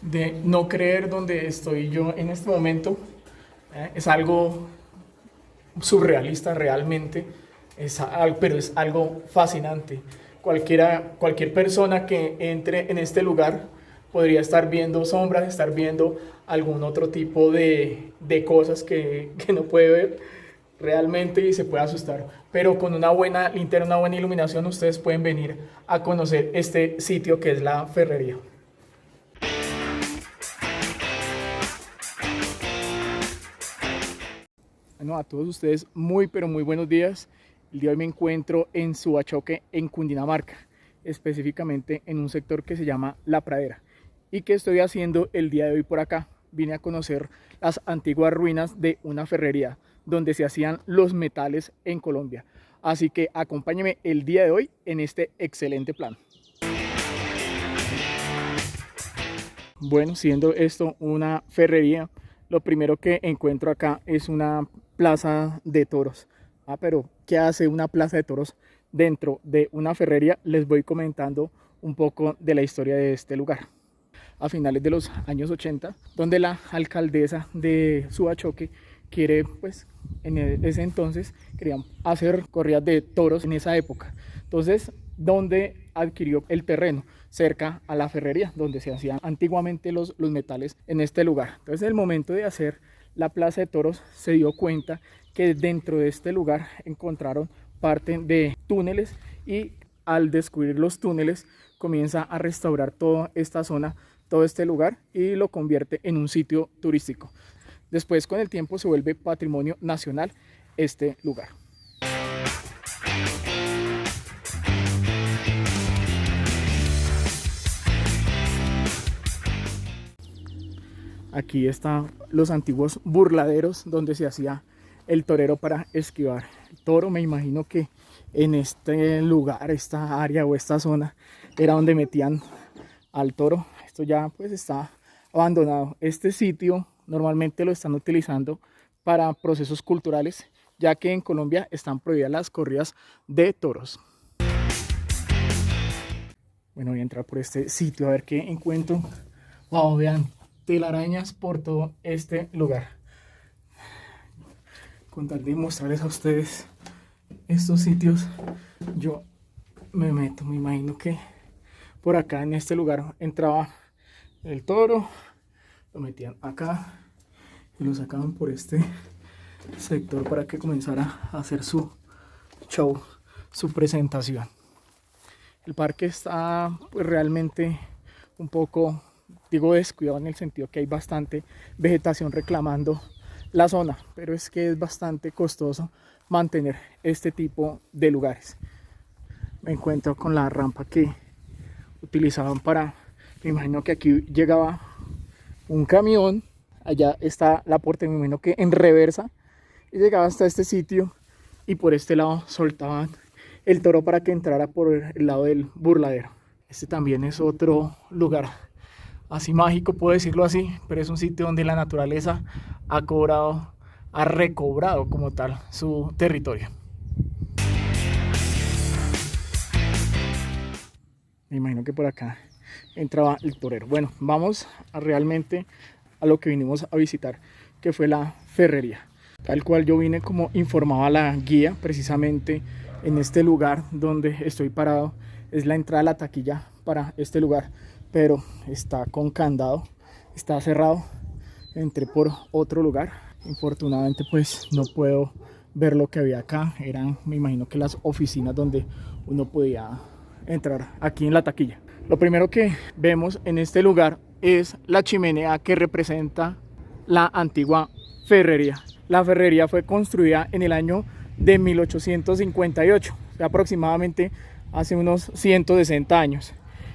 de no creer donde estoy yo en este momento. Es algo surrealista realmente, pero es algo fascinante. Cualquier persona que entre en este lugar podría estar viendo sombras, estar viendo algún otro tipo de cosas que no puede ver realmente y se puede asustar. Pero con una buena linterna, una buena iluminación, ustedes pueden venir a conocer este sitio que es la Ferrería. Bueno, a todos ustedes muy pero muy buenos días. El día de hoy me encuentro en Suachoque, en Cundinamarca, específicamente en un sector que se llama La Pradera. ¿Y qué estoy haciendo el día de hoy por acá? Vine a conocer las antiguas ruinas de una ferrería donde se hacían los metales en Colombia. Así que acompáñenme el día de hoy en este excelente plan. Bueno, siendo esto una ferrería, lo primero que encuentro acá es una plaza de toros. Pero ¿qué hace una plaza de toros dentro de una ferrería? Les voy comentando un poco de la historia de este lugar. A finales de los años 80, donde la alcaldesa de Suachoque quiere, pues, en ese entonces querían hacer corridas de toros en esa época. Entonces, donde adquirió el terreno cerca a la ferrería, donde se hacían antiguamente los metales en este lugar. Entonces, en el momento de hacer la plaza de toros, se dio cuenta que dentro de este lugar encontraron parte de túneles y al descubrir los túneles comienza a restaurar toda esta zona, todo este lugar y lo convierte en un sitio turístico. Después, con el tiempo, se vuelve patrimonio nacional este lugar. Aquí están los antiguos burladeros donde se hacía el torero para esquivar el toro. Me imagino que en este lugar, esta área o esta zona era donde metían al toro. Esto ya pues está abandonado. Este sitio normalmente lo están utilizando para procesos culturales, ya que en Colombia están prohibidas las corridas de toros. Bueno, voy a entrar por este sitio a ver qué encuentro. Wow, vean, telarañas por todo este lugar. Con tal de mostrarles a ustedes estos sitios, yo me meto, me imagino que por acá en este lugar entraba el toro, lo metían acá y lo sacaban por este sector para que comenzara a hacer su show, su presentación. El parque está pues realmente un poco, digo, descuidado en el sentido que hay bastante vegetación reclamando la zona, pero es que es bastante costoso mantener este tipo de lugares. Me encuentro con la rampa que utilizaban me imagino que aquí llegaba un camión, allá está la puerta, me imagino que en reversa, y llegaba hasta este sitio y por este lado soltaban el toro para que entrara por el lado del burladero. Este también es otro lugar así mágico, puedo decirlo así, pero es un sitio donde la naturaleza ha recobrado como tal su territorio. Me imagino que por acá entraba el torero. Bueno, vamos realmente a lo que vinimos a visitar, que fue la ferrería. Tal cual yo vine como informaba la guía, precisamente en este lugar donde estoy parado, es la entrada a la taquilla para este lugar, pero está con candado, está cerrado. Entré por otro lugar, infortunadamente pues no puedo ver lo que había acá. Eran, me imagino que las oficinas donde uno podía entrar aquí en la taquilla. Lo primero que vemos en este lugar es la chimenea que representa la antigua ferrería. La ferrería fue construida en el año de 1858, o sea, aproximadamente hace unos 160 años.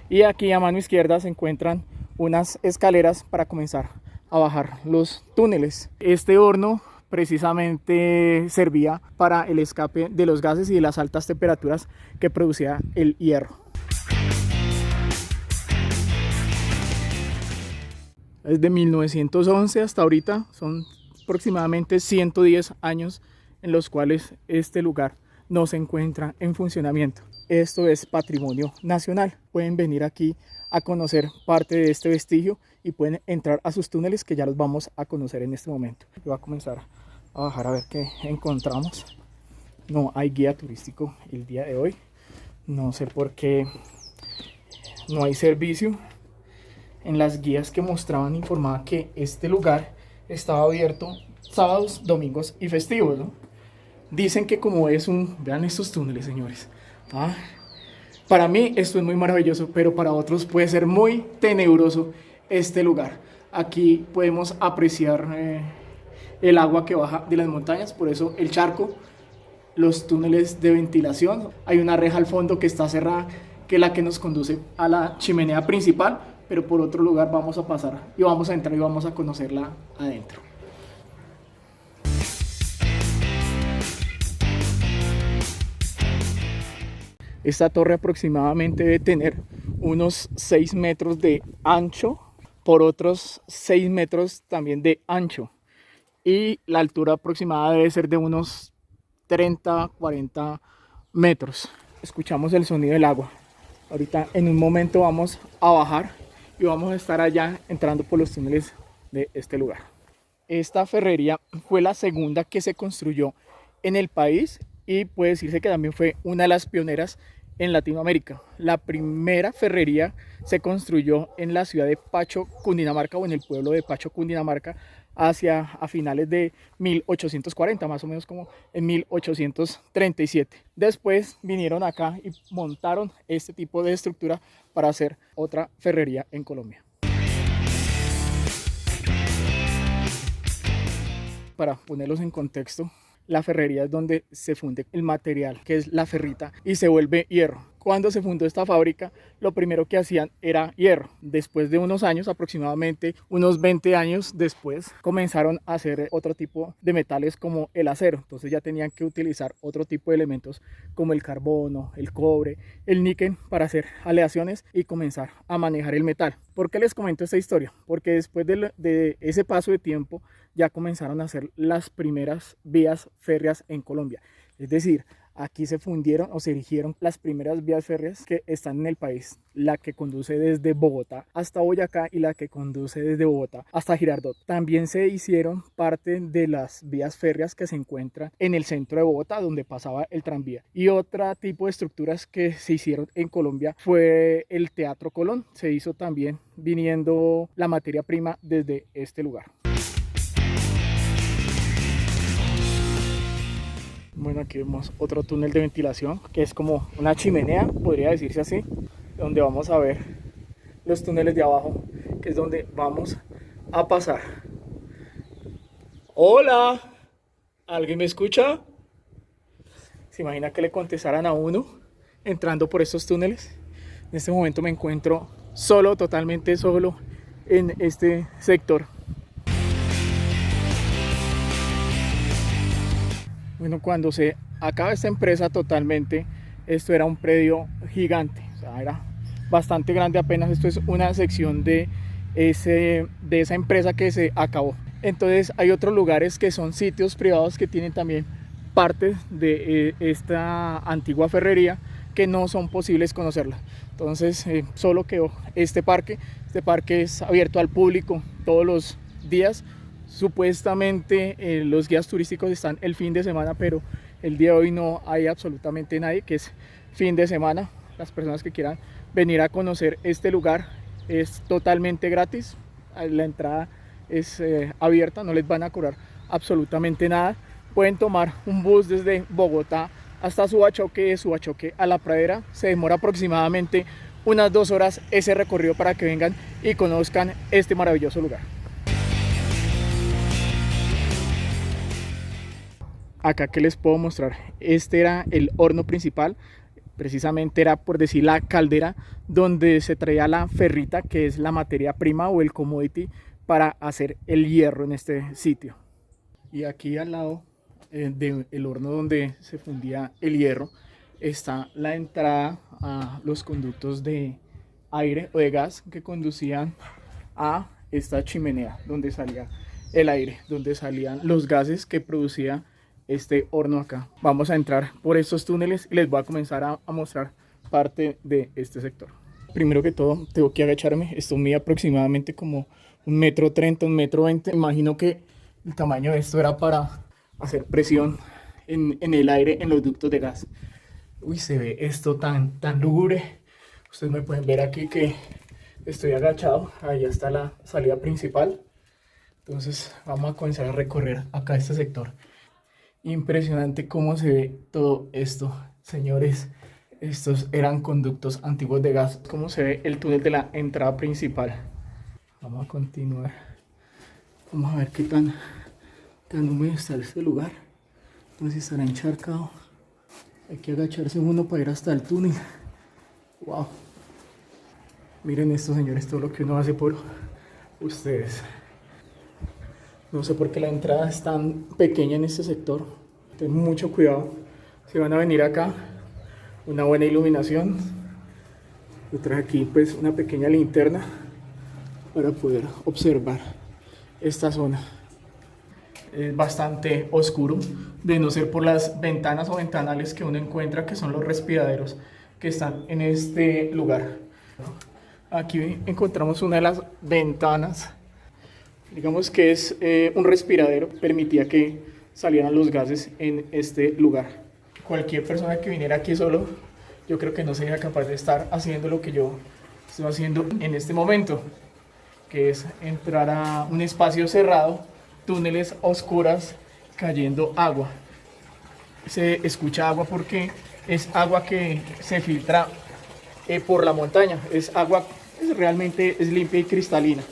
Y aquí a mano izquierda se encuentran unas escaleras para comenzar a bajar los túneles. Este horno precisamente servía para el escape de los gases y de las altas temperaturas que producía el hierro. Desde 1911 hasta ahorita son aproximadamente 110 años en los cuales este lugar no se encuentra en funcionamiento. Esto es patrimonio nacional. Pueden venir aquí a conocer parte de este vestigio y pueden entrar a sus túneles, que ya los vamos a conocer en este momento. Yo voy a comenzar a bajar a ver qué encontramos. No hay guía turístico el día de hoy. No sé por qué no hay servicio. En las guías que mostraban informaba que este lugar estaba abierto sábados, domingos y festivos, ¿no? Dicen que como es vean estos túneles, señores. Para mí esto es muy maravilloso, pero para otros puede ser muy tenebroso este lugar. Aquí podemos apreciar el agua que baja de las montañas, por eso el charco, los túneles de ventilación. Hay una reja al fondo que está cerrada, que es la que nos conduce a la chimenea principal, pero por otro lugar vamos a pasar y vamos a entrar y vamos a conocerla adentro. Esta torre aproximadamente debe tener unos 6 metros de ancho por otros 6 metros también de ancho, y la altura aproximada debe ser de unos 30-40 metros. Escuchamos el sonido del agua. Ahorita en un momento vamos a bajar y vamos a estar allá entrando por los túneles de este lugar. Esta ferrería fue la segunda que se construyó en el país y puede decirse que también fue una de las pioneras en Latinoamérica. La primera ferrería se construyó en la ciudad de Pacho, Cundinamarca, o en el pueblo de Pacho, Cundinamarca, a finales de 1840, más o menos como en 1837. Después vinieron acá y montaron este tipo de estructura para hacer otra ferrería en Colombia. Para ponerlos en contexto, la ferrería es donde se funde el material, que es la ferrita, y se vuelve hierro. Cuando se fundó esta fábrica, lo primero que hacían era hierro. Después de unos años, aproximadamente unos 20 años después, comenzaron a hacer otro tipo de metales como el acero. Entonces ya tenían que utilizar otro tipo de elementos como el carbono, el cobre, el níquel para hacer aleaciones y comenzar a manejar el metal. ¿Por qué les comento esta historia? Porque después de ese paso de tiempo ya comenzaron a hacer las primeras vías férreas en Colombia. Es decir, aquí se fundieron o se erigieron las primeras vías férreas que están en el país. La que conduce desde Bogotá hasta Boyacá y la que conduce desde Bogotá hasta Girardot. También se hicieron parte de las vías férreas que se encuentran en el centro de Bogotá, donde pasaba el tranvía. Y otro tipo de estructuras que se hicieron en Colombia fue el Teatro Colón. Se hizo también viniendo la materia prima desde este lugar. Bueno, aquí vemos otro túnel de ventilación que es como una chimenea, podría decirse así, donde vamos a ver los túneles de abajo, que es donde vamos a pasar. Hola, ¿alguien me escucha? ¿Se imagina que le contestaran a uno entrando por estos túneles? En este momento me encuentro solo, totalmente solo en este sector. Bueno, cuando se acaba esta empresa totalmente, esto era un predio gigante, o sea, era bastante grande. Apenas esto es una sección de esa empresa que se acabó. Entonces hay otros lugares que son sitios privados que tienen también parte de esta antigua ferrería, que no son posibles conocerla. Entonces solo quedó este parque. Este parque es abierto al público todos los días. Supuestamente los guías turísticos están el fin de semana, pero el día de hoy no hay absolutamente nadie, que es fin de semana. Las personas que quieran venir a conocer este lugar es totalmente gratis. La entrada es abierta, no les van a cobrar absolutamente nada. Pueden tomar un bus desde Bogotá hasta Subachoque, de Subachoque a La Pradera. Se demora aproximadamente unas 2 horas ese recorrido para que vengan y conozcan este maravilloso lugar. Acá que les puedo mostrar, este era el horno principal, precisamente era, por decir, la caldera donde se traía la ferrita, que es la materia prima o el commodity para hacer el hierro en este sitio. Y aquí al lado del horno donde se fundía el hierro está la entrada a los conductos de aire o de gas que conducían a esta chimenea donde salía el aire, donde salían los gases que producía este horno acá. Vamos a entrar por estos túneles y les voy a comenzar a mostrar parte de este sector. Primero que todo, tengo que agacharme. Esto mide aproximadamente como 1,30 m, 1,20 m. Imagino que el tamaño de esto era para hacer presión en el aire en los ductos de gas. Uy, se ve esto tan lúgubre. Ustedes me pueden ver aquí que estoy agachado. Ahí está la salida principal. Entonces vamos a comenzar a recorrer acá este sector. Impresionante cómo se ve todo esto, señores. Estos eran conductos antiguos de gas. Cómo se ve el túnel de la entrada principal. Vamos a continuar. Vamos a ver qué tan húmedo está este lugar. Entonces estará encharcado. Hay que agacharse uno para ir hasta el túnel. Wow. Miren esto, señores, todo lo que uno hace por ustedes. No sé por qué la entrada es tan pequeña en este sector. Ten mucho cuidado. Si van a venir acá, una buena iluminación. Yo traje aquí pues una pequeña linterna para poder observar esta zona. Es bastante oscuro, de no ser por las ventanas o ventanales que uno encuentra, que son los respiraderos que están en este lugar. Aquí encontramos una de las ventanas. Digamos que es un respiradero, permitía que salieran los gases en este lugar. Cualquier persona que viniera aquí solo, yo creo que no sería capaz de estar haciendo lo que yo estoy haciendo en este momento, que es entrar a un espacio cerrado, túneles oscuras, cayendo agua. Se escucha agua porque es agua que se filtra por la montaña, es agua, realmente es limpia y cristalina.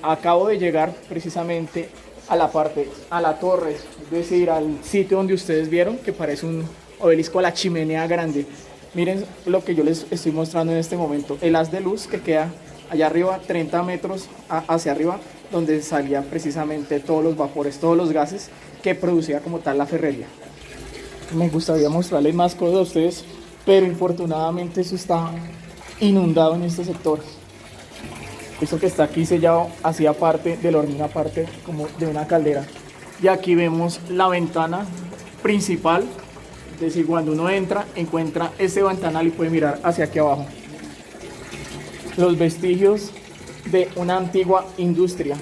Acabo de llegar precisamente a la torre, es decir, al sitio donde ustedes vieron que parece un obelisco a la chimenea grande. Miren lo que yo les estoy mostrando en este momento, el haz de luz que queda allá arriba, 30 metros hacia arriba, donde salían precisamente todos los vapores, todos los gases que producía como tal la ferrería. Me gustaría mostrarles más cosas a ustedes, pero infortunadamente eso está inundado en este sector. Esto que está aquí sellado hacía parte del hormigón, aparte como de una caldera. Y aquí vemos la ventana principal, es decir, cuando uno entra, encuentra este ventanal y puede mirar hacia aquí abajo. Los vestigios de una antigua industria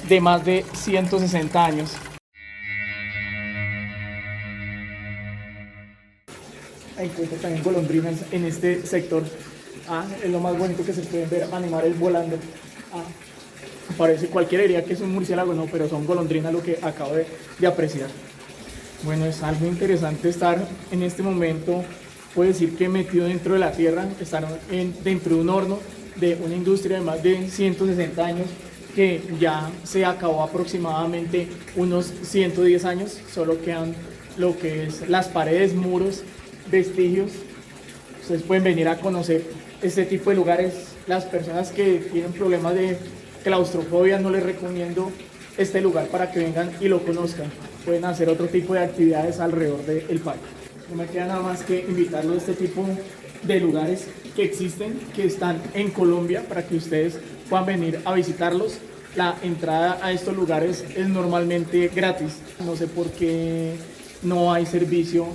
de más de 160 años. Encuentro también golondrinas en este sector. Es lo más bonito que se pueden ver, animales volando. Parece, cualquiera diría que es un murciélago, no, pero son golondrinas lo que acabo de apreciar. Bueno, es algo interesante estar en este momento, puedo decir que metido dentro de la tierra, estar dentro de un horno de una industria de más de 160 años que ya se acabó aproximadamente unos 110 años, solo quedan lo que es las paredes, muros, vestigios. Ustedes pueden venir a conocer este tipo de lugares. Las personas que tienen problemas de claustrofobia, no les recomiendo este lugar para que vengan y lo conozcan. Pueden hacer otro tipo de actividades alrededor del parque. No me queda nada más que invitarlos a este tipo de lugares que existen, que están en Colombia, para que ustedes puedan venir a visitarlos. La entrada a estos lugares es normalmente gratis. No sé por qué no hay servicio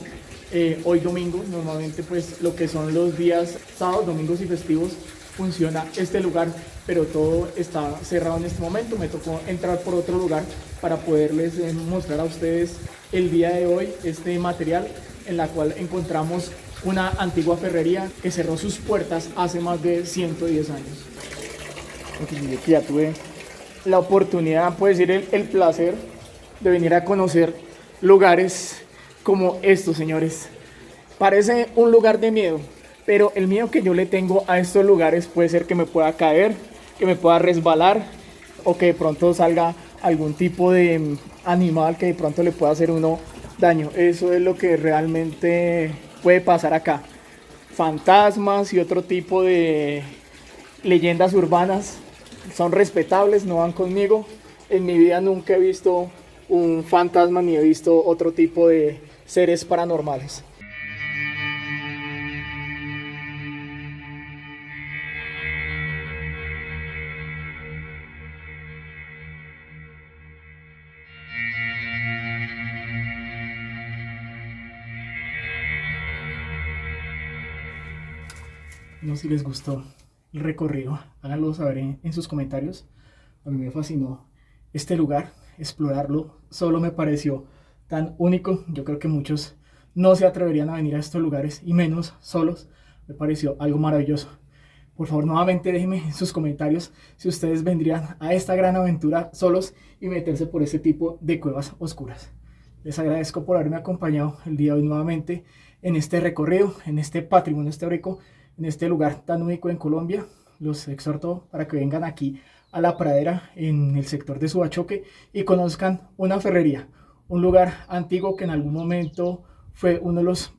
hoy domingo. Normalmente pues lo que son los días sábados, domingos y festivos funciona este lugar, pero todo está cerrado en este momento. Me tocó entrar por otro lugar para poderles mostrar a ustedes el día de hoy este material, en la cual encontramos una antigua ferrería que cerró sus puertas hace más de 110 años. Entonces, ya tuve la oportunidad, puedo decir el placer de venir a conocer lugares como estos, señores. Parece un lugar de miedo, pero el miedo que yo le tengo a estos lugares puede ser que me pueda caer, que me pueda resbalar, o que de pronto salga algún tipo de animal que de pronto le pueda hacer uno daño. Eso es lo que realmente puede pasar acá. Fantasmas y otro tipo de leyendas urbanas son respetables, no van conmigo. En mi vida nunca he visto un fantasma ni he visto otro tipo de seres paranormales. No sé si les gustó el recorrido, háganlo saber en sus comentarios. A mí me fascinó este lugar, explorarlo solo me pareció tan único. Yo creo que muchos no se atreverían a venir a estos lugares y menos solos. Me pareció algo maravilloso. Por favor, nuevamente déjenme en sus comentarios si ustedes vendrían a esta gran aventura solos y meterse por este tipo de cuevas oscuras. Les agradezco por haberme acompañado el día de hoy nuevamente en este recorrido, en este patrimonio histórico, en este lugar tan único en Colombia. Los exhorto para que vengan aquí a La Pradera, en el sector de Subachoque, y conozcan una ferrería, un lugar antiguo que en algún momento fue uno de los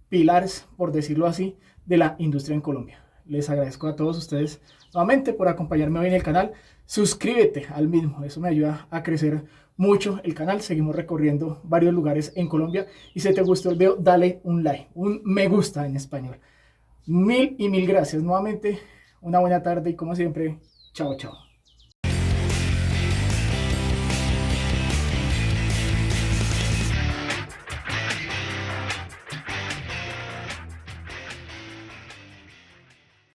pilares, por decirlo así, de la industria en Colombia. Les agradezco a todos ustedes nuevamente por acompañarme hoy en el canal. Suscríbete al mismo, eso me ayuda a crecer mucho el canal. Seguimos recorriendo varios lugares en Colombia y si te gustó el video, dale un like, un me gusta en español. Mil y mil gracias nuevamente, una buena tarde y como siempre, chao, chao.